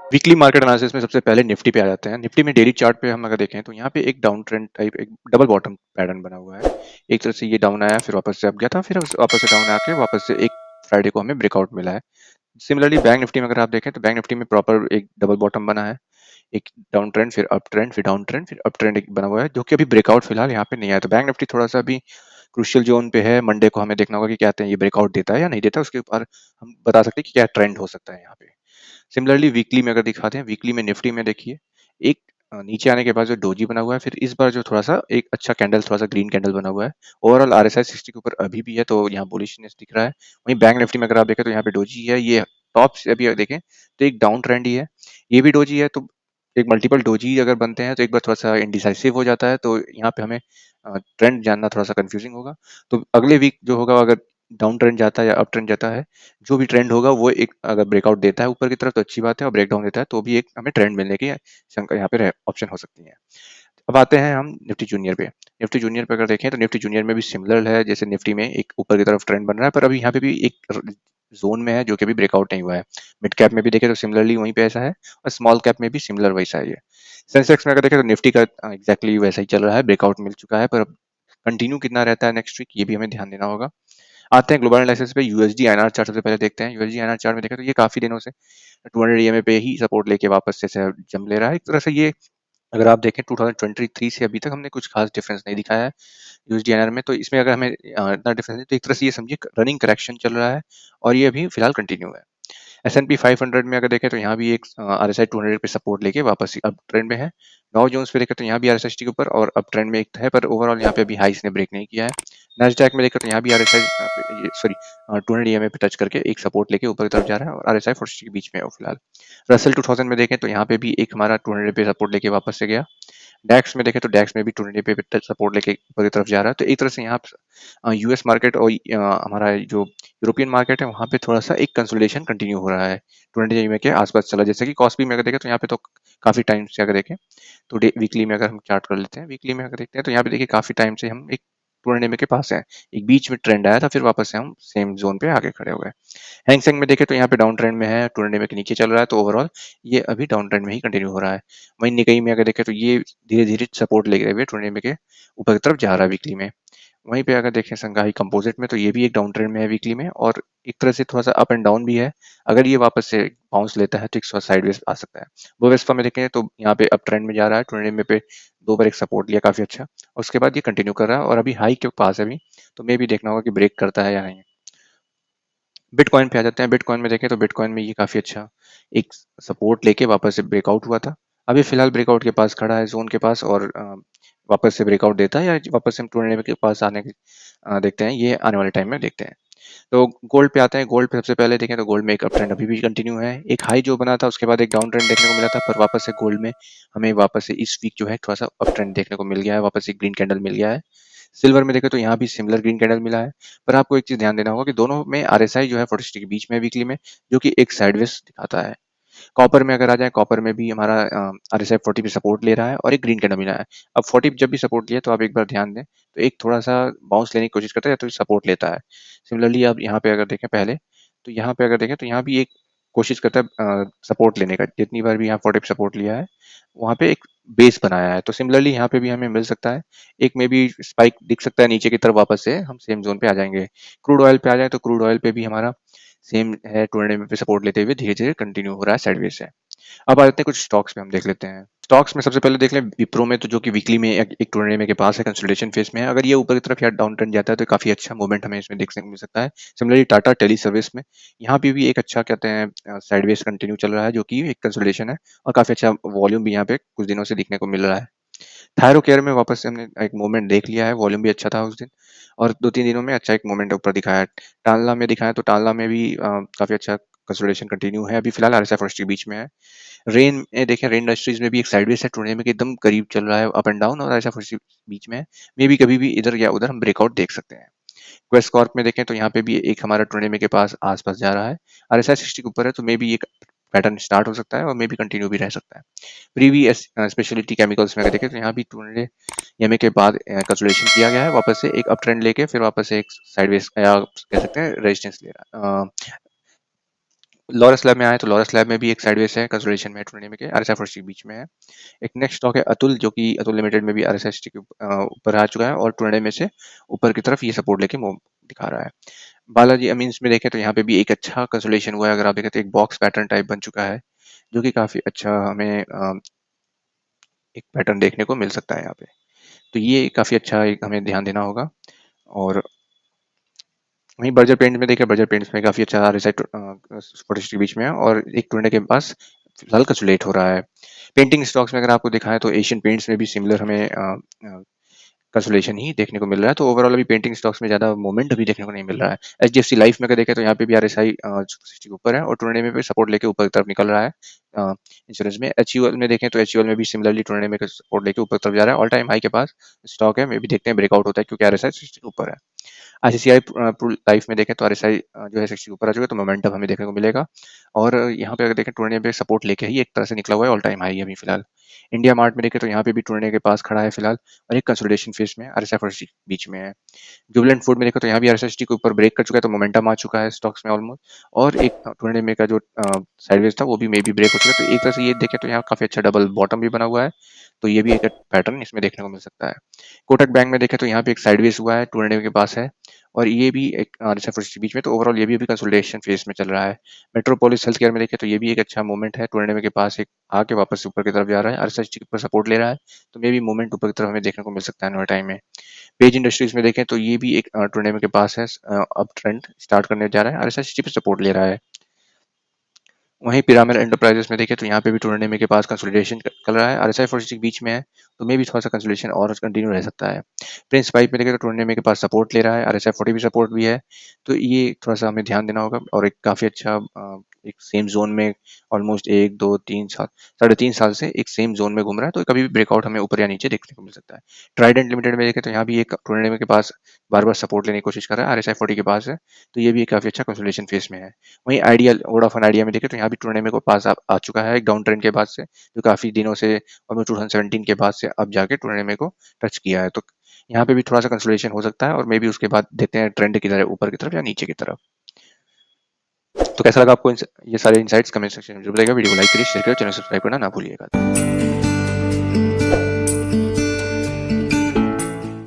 Weekly market analysis में सबसे पहले निफ्टी पे आ जाते हैं। निफ्टी में डेली चार्ट पे हम अगर देखें तो यहाँ पे एक डाउन ट्रेंड टाइप एक डबल बॉटम पैटर्न बना हुआ है। एक तरह से ये डाउन आया, फिर वापस से अप गया था, फिर वापस से डाउन आके वापस से एक फ्राइडे को हमें ब्रेकआउट मिला है। सिमिलरली बैंक निफ्टी में अगर आप देखें तो बैंक निफ्टी में प्रॉपर एक डबल बॉटम बना है। एक डाउन ट्रेंड, फिर अप ट्रेंड, फिर डाउन ट्रेंड, फिर अप ट्रेंड एक बना हुआ है, जो कि अभी ब्रेकआउट फिलहाल यहाँ पे नहीं आया। तो बैंक निफ्टी थोड़ा सा अभी क्रूशियल जोन पे है। मंडे को हमें देखना होगा कि क्या कहते हैं, ये ब्रेकआउट देता है या नहीं देता, उसके ऊपर हम बता सकते हैं कि क्या ट्रेंड हो सकता है यहाँ पे। सिमिलरली वीकली में अगर दिखाते हैं, वीकली में निफ्टी में देखिए एक नीचे आने के बाद जो डोजी बना हुआ है, फिर इस बार जो थोड़ा सा एक अच्छा कैंडल, थोड़ा सा ग्रीन कैंडल बना हुआ है। ओवरऑल आरएसआई 60 के ऊपर अभी भी है, तो यहाँ बुलिशनेस दिख रहा है। वहीं बैंक निफ्टी में अगर आप देखें तो यहाँ पे डोजी है, ये टॉप से अभी देखें तो एक डाउन ट्रेंड ही है, ये भी डोजी है। तो एक मल्टीपल डोजी अगर बनते हैं तो एक बार थोड़ा सा इनडिसाइसिव हो जाता है, तो यहाँ पे हमें ट्रेंड जानना थोड़ा सा कंफ्यूजिंग होगा। तो अगले वीक जो होगा, अगर डाउन ट्रेंड जाता है या अप ट्रेंड जाता है, जो भी ट्रेंड होगा वो एक अगर ब्रेकआउट देता है ऊपर की तरफ तो अच्छी बात है, और ब्रेकडाउन देता है तो भी एक हमें ट्रेंड मिलने की शंका यहाँ पे ऑप्शन हो सकती है। अब आते हैं हम निफ्टी जूनियर पे। निफ्टी जूनियर पे अगर देखें तो निफ्टी जूनियर में भी सिमिलर है, जैसे निफ्टी में एक ऊपर की तरफ ट्रेंड बन रहा है, पर अभी यहाँ पे भी एक जोन में है जो कि अभी ब्रेकआउट नहीं हुआ है। मिड कैप में भी देखें तो सिमिलरली वहीं पे ऐसा है, और स्मॉल कैप में भी सिमिलर वैसा ही है। सेंसेक्स में अगर देखें तो निफ्टी का एग्जैक्टली वैसा ही चल रहा है, ब्रेकआउट मिल चुका है, पर अब कंटिन्यू कितना रहता है नेक्स्ट वीक, ये भी हमें ध्यान देना होगा। आते हैं ग्लोबल एनालिसिस पे। यूएसडी आईएनआर चार्ट सबसे पहले देखते हैं। यूएसडी आईएनआर चार्ट में देखें तो ये काफी दिनों से 200 ईएमए पे ही सपोर्ट लेके वापस से जम ले रहा है। एक तरह से ये अगर आप देखें 2023 से अभी तक हमने कुछ खास डिफरेंस नहीं दिखाया है यूएसडी आईएनआर में। तो इसमें अगर हमें इतना डिफरेंस है तो एक तरह से ये समझिए रनिंग करेक्शन चल रहा है, और ये अभी फिलहाल कंटिन्यू है। S&P 500 में अगर देखें तो यहाँ भी एक RSI 200 पे सपोर्ट लेके वापस अप ट्रेंड में है। डाउ जोन्स पे देखें तो यहाँ भी RSI 60 के ऊपर और अप ट्रेंड में एक है, पर ओवरऑल यहाँ पे अभी हाई इसने ब्रेक नहीं किया है। नैस्डैक में देखें तो यहाँ भी RSI सॉरी 200 EMA पे टच करके एक सपोर्ट लेके ऊपर की तरफ जा रहा है, और RSI 40 के बीच में है वो फिलहाल। रसल 2000 में देखें तो यहाँ पे भी एक हमारा 200 पे सपोर्ट लेके वापस से गया। डैक्स में देखें तो डैक्स में भी 200 पे सपोर्ट लेके ऊपर की तरफ जा रहा है। तो एक तरह से यहाँ यूएस मार्केट और हमारा जो यूरोपियन मार्केट है वहाँ पे थोड़ा सा एक कंसोलिडेशन कंटिन्यू हो रहा है 20 के आसपास चला। जैसे कि कॉस्पी में अगर देखें तो यहाँ पे तो काफी टाइम से अगर देखें तो वीकली में अगर हम चार्ट कर लेते हैं, वीकली में अगर देखते हैं तो यहाँ पे देखिए काफी टाइम से हम एक 200 के पास है। एक बीच में ट्रेंड आया था, फिर वापस से हम सेम जोन पे आगे खड़े हो गए। हैंगसेंग में देखें तो यहाँ पे डाउन ट्रेंड में है, 200 के नीचे चल रहा है, तो ओवरऑल ये अभी डाउन ट्रेंड में ही कंटिन्यू हो रहा है। वहीं निकाई में अगर देखें तो ये धीरे धीरे सपोर्ट लेते हुए 200 के ऊपर की तरफ जा रहा है वीकली में। वहीं पे अगर देखें संगाई कंपोजिट में तो ये भी एक डाउन ट्रेंड में है वीकली में, और एक तरह से थोड़ा सा अप एंड डाउन भी है। अगर ये वापस से बाउंस लेता है तो एक साइडवेज आ सकता है। बोवेस्पा में देखें तो यहाँ पे अप ट्रेंड में जा रहा है, 200 पे दो बार एक सपोर्ट लिया काफी अच्छा, और उसके बाद ये कंटिन्यू कर रहा है और अभी हाई के पास है अभी, तो मे भी देखना होगा कि ब्रेक करता है या नहीं। बिटकॉइन पे आ जाते हैं। बिटकॉइन में देखें तो बिटकॉइन में ये काफी अच्छा एक सपोर्ट लेके वापस से ब्रेकआउट हुआ था। अभी फिलहाल ब्रेकआउट के पास खड़ा है, जोन के पास, और वापस से ब्रेकआउट देता है या वापस से हम 200 के पास आने की देखते हैं, ये आने वाले टाइम में देखते हैं। तो गोल्ड पे आते हैं। गोल्ड पे सबसे पहले देखें तो गोल्ड में एक अप ट्रेंड अभी भी कंटिन्यू है। एक हाई जो बना था उसके बाद एक डाउन ट्रेंड देखने को मिला था, पर वापस से गोल्ड में हमें वापस से इस वीक जो है थोड़ा सा अप ट्रेंड देखने को मिल गया है, वापस एक ग्रीन कैंडल मिल गया है। सिल्वर में देखें तो यहाँ भी सिमिलर ग्रीन कैंडल मिला है, पर आपको एक चीज ध्यान देना होगा कि दोनों में आरएसआई जो है 40 के बीच में वीकली में, जो कि एक साइडवेज दिखाता है। कॉपर में अगर आ जाए, कॉपर में भी हमारा RSI 40 पे सपोर्ट ले रहा है और एक ग्रीन कैंडल मिला है। अब 40 जब भी सपोर्ट लिया तो आप एक बार ध्यान दें तो एक थोड़ा सा बाउंस लेने की कोशिश करता है, या तो सपोर्ट लेता है। सिमिलरली आप यहाँ पे अगर देखें पहले, तो यहाँ पे अगर देखें तो यहाँ भी एक कोशिश करता है सपोर्ट लेने का। जितनी बार भी यहाँ 40 पे सपोर्ट लिया है वहाँ पे एक बेस बनाया है, तो सिमिलरली यहाँ पे भी हमें मिल सकता है। एक में भी स्पाइक दिख सकता है नीचे की तरफ, वापस से हम सेम जोन पे आ जाएंगे। क्रूड ऑयल पे आ जाए तो क्रूड ऑयल पे भी हमारा सेम है, 200 पे सपोर्ट लेते हुए धीरे धीरे कंटिन्यू हो रहा है साइडवेज से। अब आ जाते हैं कुछ स्टॉक्स पे, हम देख लेते हैं। स्टॉक्स में सबसे पहले देख लें विप्रो में, तो जो कि वीकली में एक 200 के पास है, कंसोलिडेशन फेज में है। अगर ये ऊपर की तरफ या डाउन ट्रेंड जाता है तो काफी अच्छा मूवमेंट हमें इसमें देखने को मिल सकता है। सिमिलरली टाटा टेली सर्विस में यहाँ पे भी एक अच्छा कहते हैं साइडवेज कंटिन्यू चल रहा है, जो कि एक कंसोलिडेशन है, और काफी अच्छा वॉल्यूम भी यहाँ पे कुछ दिनों से दिखने को मिल रहा है। थायरो केयर में वापस से हमने एक मूवमेंट देख लिया है, वॉल्यूम भी अच्छा था उस दिन, और 2-3 दिनों में अच्छा एक मूवमेंट ऊपर दिखाया है। टांला में दिखाया तो टांला में भी काफी अच्छा कंसोलिडेशन कंटिन्यू है, अभी फिलहाल RSI 40 के बीच में है। रेन में देखें, रेन इंडस्ट्रीज में भी एक साइडवेज है, 200 में के एकदम करीब चल रहा है, अप एंड डाउन, और RSI 40 बीच में है। मे भी कभी भी इधर या उधर हम ब्रेकआउट देख सकते हैं। क्वेस्ट कॉर्प में देखें तो यहाँ पे भी एक हमारा 200 के पास आसपास जा रहा है, RSI 60 के ऊपर है, तो मे भी एक पैटर्न स्टार्ट हो सकता है और मे भी कंटिन्यू भी रह सकता है। प्रीवी स्पेशलिटी केमिकल्स में अगर देखें तो यहाँ भी 200 EMA के बाद कंसोलिडेशन किया गया है, वापस से एक अप ट्रेंड लेके फिर वापस से एक साइडवेज या कह सकते हैं रेजिस्टेंस ले रहा है, लोअर स्लैब में आए तो लोअर स्लैब में भी एक साइडवेज है, कंसोलिडेशन में है टूर्नामेंट के, आरएसआई 40 के बीच में है। एक नेक्स्ट स्टॉक है अतुल, जो कि अतुल लिमिटेड में भी आरएसआई के ऊपर आ चुका है और टूर्नामेंट में से ऊपर की तरफ ये सपोर्ट लेके मूव दिखा रहा है। बालाजी अमीन्स में देखें तो यहाँ पे भी एक अच्छा कंसोलिडेशन हुआ है। अगर आप देखें तो एक बॉक्स पैटर्न टाइप बन चुका है, जो कि काफी अच्छा हमें एक पैटर्न देखने को मिल सकता है यहाँ पे। तो ये काफी अच्छा एक हमें ध्यान देना होगा। और वहीं बर्जर पेंट्स में देखिए, बर्जर पेंट्स में काफी अच्छा रिजल्ट स्पॉटिश के बीच में है और एक टूर्ने के पास फिलहाल कंसोलिडेट हो रहा है। पेंटिंग स्टॉक्स में अगर आपको दिखाएं तो एशियन पेंट्स में भी सिमिलर हमें कंसोलिडेशन ही देखने को मिल रहा है। तो ओवरऑल अभी पेंटिंग स्टॉक्स में ज्यादा मूवमेंट अभी देखने को नहीं मिल रहा है। एचडीएफसी लाइफ में अगर देखें तो यहाँ पे भी आरएसआई 60 के ऊपर है और टूर्ने में भी सपोर्ट लेके ऊपर की तरफ निकल रहा है। इंश्योरेंस में एचयूएल में देखें तो एचयूएल में भी सिमिलरली टूर्ने में सपोर्ट लेके ऊपर की तरफ जा रहा है। ऑल टाइम हाई के पास स्टॉक है, मे भी देखते हैं ब्रेकआउट होता है, क्योंकि आरएसआई 60 के ऊपर है। आईसीसीआई लाइफ में देखें तो आरएसआई जो है 60 के ऊपर आ चुका है, तो मोमेंटम हमें देखने को मिलेगा। और यहाँ पे अगर देखें टूर्ने पे सपोर्ट लेके ही एक तरह से निकला हुआ है, ऑल टाइम हाई अभी फिलहाल। इंडिया मार्ट में देखें तो यहाँ पे भी टूर्ने के पास खड़ा है फिलहाल और एक कंसोलिडेशन फेज में आरएसआई 40 बीच में है। जुबिलेंट फूड में देखो तो यहाँ भी आरएसएसटी के ऊपर ब्रेक कर चुका है, तो मोमेंटम आ चुका है स्टॉक्स में ऑलमोस्ट। और एक टूर्ने में का जो साइडवेज था वो भी मे बी ब्रेक हो चुका है, तो एक तरह से ये देखें तो यहाँ काफी अच्छा डबल बॉटम भी बना हुआ है। तो ये भी एक पैटर्न इसमें देखने को मिल सकता है। कोटक बैंक में देखें तो यहाँ पे एक साइडवेज हुआ है, टूर्ने के पास है और ये भी एक आरएसआई के बीच में, तो ओवरऑल ये भी अभी कंसोलिडेशन फेज में चल रहा है। मेट्रोपोलिस हेल्थ केयर में देखें तो ये भी एक अच्छा मूवमेंट है, टूर्ने के पास एक आके वापस ऊपर की तरफ जा रहा है, आरएसआई के ऊपर सपोर्ट ले रहा है, तो मे भी मूवमेंट ऊपर की तरफ हमें देखने को मिल सकता है नए टाइम में। पेज इंडस्ट्रीज में देखें तो ये भी एक टूर्नामेंट के पास है, अब ट्रेंड स्टार्ट करने जा रहा है, आरएसआई पे सपोर्ट ले रहा है। वहीं पिरामिड एंटरप्राइजेस में देखें तो यहाँ पे भी टूर्नामेंट के पास कंसोलिडेशन कर रहा है, आरएसआई 40 के बीच में है, तो मे भी थोड़ा सा कंसोलिडेशन और कंटिन्यू रह सकता है। प्रिंस पाइप में देखें तो टूर्नामेंट के पास सपोर्ट ले रहा है, आरएसआई 40 भी सपोर्ट भी है, तो ये थोड़ा सा हमें ध्यान देना होगा। और एक काफी अच्छा एक सेम जोन में ऑलमोस्ट 1 2 3 साल 3.5 साल से एक सेम जोन में घूम रहा है, तो कभी भी ब्रेकआउट हमें ऊपर या नीचे देखने को मिल सकता है। ट्राइडेंट लिमिटेड में देखें तो यहाँ भी एक टूर्नामेंट के पास बार बार सपोर्ट लेने की कोशिश कर रहा है, आरएसआई 40 के पास है, तो ये भी एक काफी अच्छा कंसोलिडेशन फेज में है। वहीं आइडिया वोडाफोन आइडिया में देखें तो यहाँ भी टूर्नामेंट को पास आ चुका है एक डाउन ट्रेंड के बाद से, जो काफी दिनों से ऑलमोस्ट 2017 के बाद से अब जाके टूर्नामेंट को टच किया है, तो यहाँ पे भी थोड़ा सा कंसोलिडेशन हो सकता है और मे बी उसके बाद देखते हैं ट्रेंड की तरह ऊपर की तरफ या नीचे की तरफ। तो कैसा लगा आपको ये सारे इनसाइट्स कमेंट सेक्शन में जरूर बताइएगा। वीडियो को लाइक करिए, शेयर करिए, चैनल सब्सक्राइब करना ना भूलिएगा।